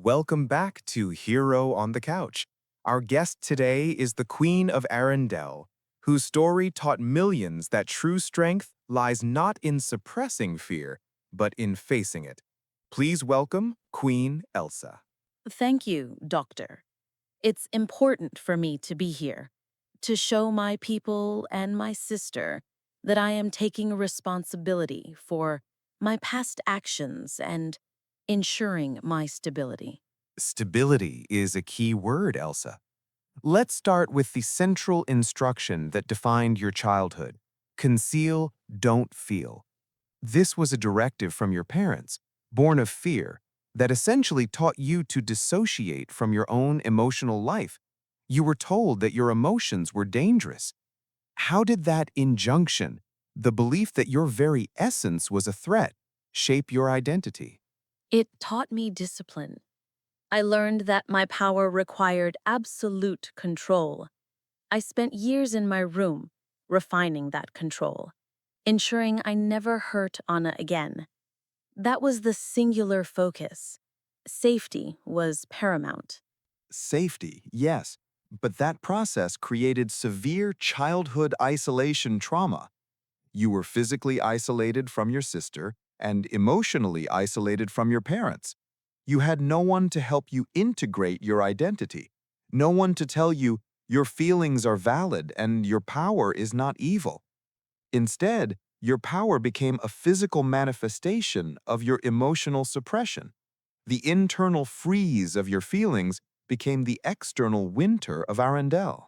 Welcome back to Hero on the Couch. Our guest today is the Queen of Arendelle, whose story taught millions that true strength lies not in suppressing fear, but in facing it. Please welcome Queen Elsa. Thank you, Doctor. It's important for me to be here, to show my people and my sister that I am taking responsibility for my past actions and ensuring my stability. Stability is a key word, Elsa. Let's start with the central instruction that defined your childhood. Conceal, don't feel. This was a directive from your parents, born of fear, that essentially taught you to dissociate from your own emotional life. You were told that your emotions were dangerous. How did that injunction, the belief that your very essence was a threat, shape your identity? It taught me discipline. I learned that my power required absolute control. I spent years in my room refining that control, ensuring I never hurt Anna again. That was the singular focus. Safety was paramount. Safety, yes, but that process created severe childhood isolation trauma. You were physically isolated from your sister and emotionally isolated from your parents. You had no one to help you integrate your identity, no one to tell you your feelings are valid and your power is not evil. Instead, your power became a physical manifestation of your emotional suppression. The internal freeze of your feelings became the external winter of Arendelle.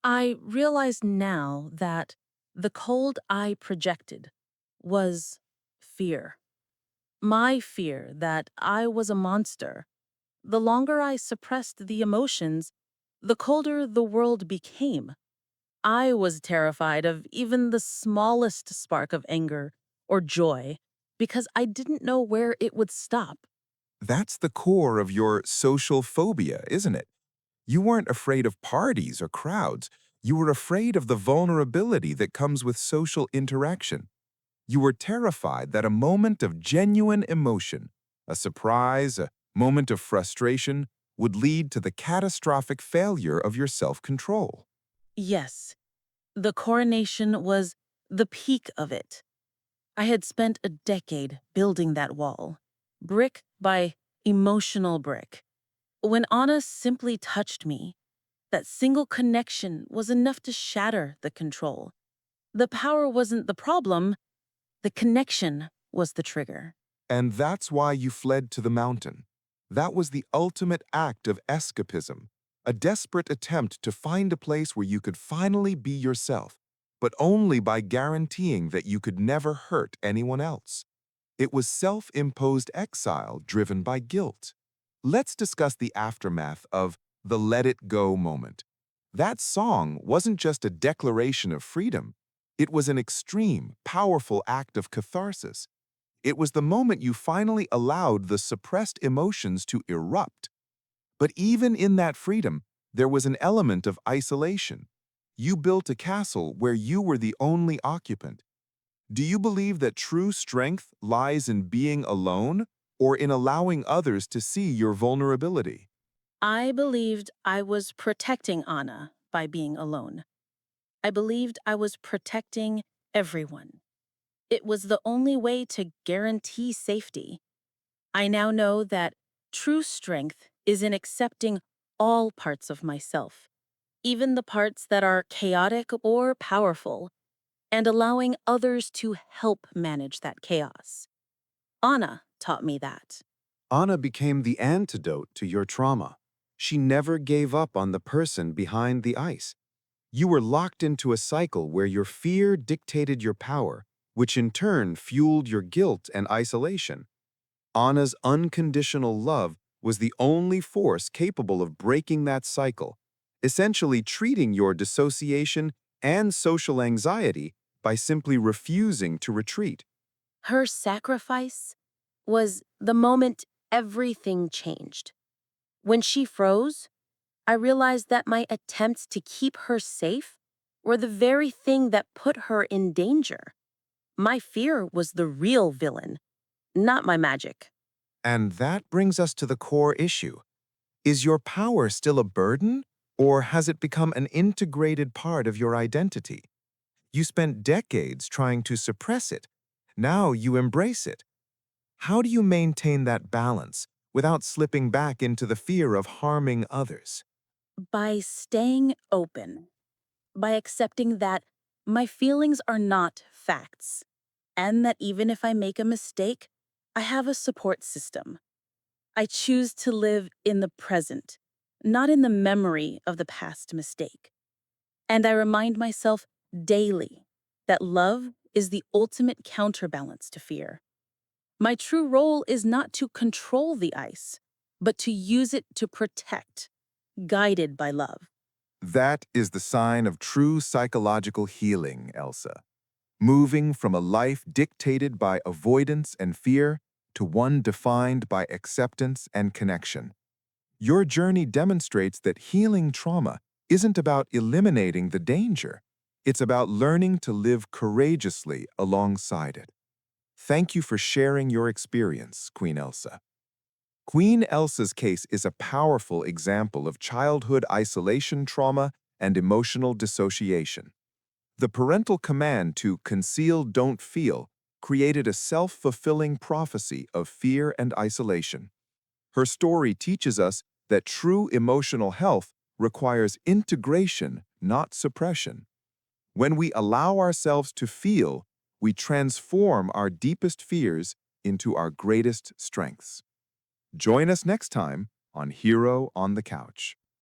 I realize now that the cold I projected was fear. My fear that I was a monster. The longer I suppressed the emotions, the colder the world became. I was terrified of even the smallest spark of anger or joy because I didn't know where it would stop. That's the core of your social phobia, isn't it? You weren't afraid of parties or crowds. You were afraid of the vulnerability that comes with social interaction. You were terrified that a moment of genuine emotion, a surprise, a moment of frustration, would lead to the catastrophic failure of your self-control. Yes, the coronation was the peak of it. I had spent a decade building that wall, brick by emotional brick. When Anna simply touched me, that single connection was enough to shatter the control. The power wasn't the problem, the connection was the trigger. And that's why you fled to the mountain. That was the ultimate act of escapism, a desperate attempt to find a place where you could finally be yourself, but only by guaranteeing that you could never hurt anyone else. It was self-imposed exile driven by guilt. Let's discuss the aftermath of the Let It Go moment. That song wasn't just a declaration of freedom. It was an extreme, powerful act of catharsis. It was the moment you finally allowed the suppressed emotions to erupt. But even in that freedom, there was an element of isolation. You built a castle where you were the only occupant. Do you believe that true strength lies in being alone or in allowing others to see your vulnerability? I believed I was protecting Anna by being alone. I believed I was protecting everyone. It was the only way to guarantee safety. I now know that true strength is in accepting all parts of myself, even the parts that are chaotic or powerful, and allowing others to help manage that chaos. Anna taught me that. Anna became the antidote to your trauma. She never gave up on the person behind the ice. You were locked into a cycle where your fear dictated your power, which in turn fueled your guilt and isolation. Anna's unconditional love was the only force capable of breaking that cycle, essentially treating your dissociation and social anxiety by simply refusing to retreat. Her sacrifice was the moment everything changed. When she froze, I realized that my attempts to keep her safe were the very thing that put her in danger. My fear was the real villain, not my magic. And that brings us to the core issue. Is your power still a burden, or has it become an integrated part of your identity? You spent decades trying to suppress it. Now you embrace it. How do you maintain that balance without slipping back into the fear of harming others? By staying open, by accepting that my feelings are not facts, and that even if I make a mistake, I have a support system. I choose to live in the present, not in the memory of the past mistake. And I remind myself daily that love is the ultimate counterbalance to fear. My true role is not to control the ice, but to use it to protect, guided by love. That is the sign of true psychological healing, Elsa. Moving from a life dictated by avoidance and fear to one defined by acceptance and connection. Your journey demonstrates that healing trauma isn't about eliminating the danger. It's about learning to live courageously alongside it. Thank you for sharing your experience, Queen Elsa. Queen Elsa's case is a powerful example of childhood isolation trauma and emotional dissociation. The parental command to conceal, don't feel created a self-fulfilling prophecy of fear and isolation. Her story teaches us that true emotional health requires integration, not suppression. When we allow ourselves to feel, we transform our deepest fears into our greatest strengths. Join us next time on Hero on the Couch.